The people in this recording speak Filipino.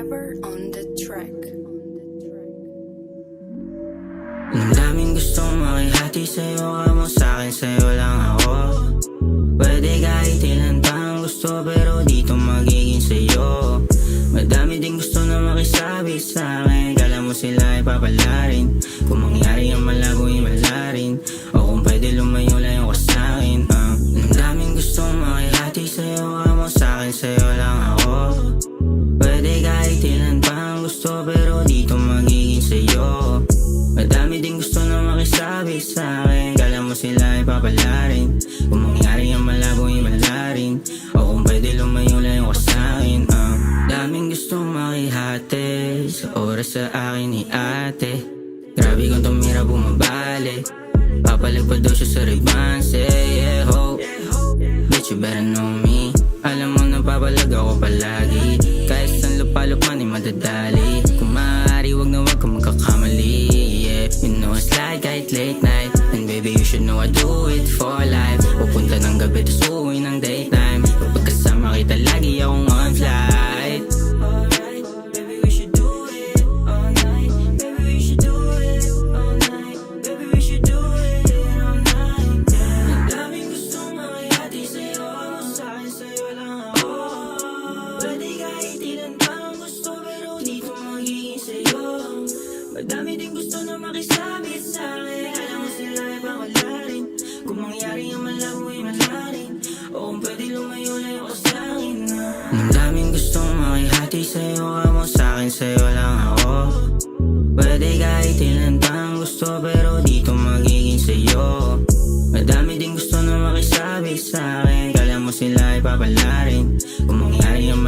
Never on the track. Ang daming gustong makihati sa'yo, kamo sa'kin, sa'yo lang ako. Pwede kahit ilan pa ang gusto, pero dito magiging sa'yo. Madami din gusto na makisabi sa'kin, kala mo sila ay papalarin. Kung mangyari ang malabo ay malarin, o kung pwede lumayo layo ka sa'kin. Ang daming gustong makihati sa'yo, kamo sa'kin, sa'yo lang ako. Pwede kahit ilan pa ang gusto, pero dito magiging sa'yo. Madami din gusto na makisabi sa'kin, kala mo sila ay papalarin. Kung mangyari ang malabo ay malarin, o kung pwede lumayo layo ka sa'kin. Daming gustong makihati sa oras sa akin ni ate. Grabe kung tumira bumabalik, papalagpad daw siya sa rebanse. Yeah ho, bitch you better know me. Alam mo na papalag ako palagi, kahit saan lupalop man ay madadali. Kung maaari wag na wag ka magkakamali. Yeah, you know I slide kahit late night, and baby you should know I do it for life. Pupunta ng gabi tas uuwi ng daytime, kapag kasama kita lagi akong on flight. Alright, baby we should do it all night. Baby we should do it all night. Baby we should do it all night. Yeah. Ang daming gustong makihati sa'yo, kamo sa'kin, sa'yo lang ako. Pwede kahit ilan pa ang gusto, pero dito magiging sa'yo. Madami din gusto na makisabi sa'kin, alam mo sila ay papalarin. Kung mangyari ang malabo ay malarin, o kung pwede lumayo layo ka sa'kin. Ang daming gustong makihati sa'yo, kamo sa'kin, sa'yo lang ako. Pwede kahit ilan pa ang gusto, pero dito magiging sa'yo. Madami din gusto na makisabi sa'kin, kala mo sila ay papalarin. Kung mangyari ang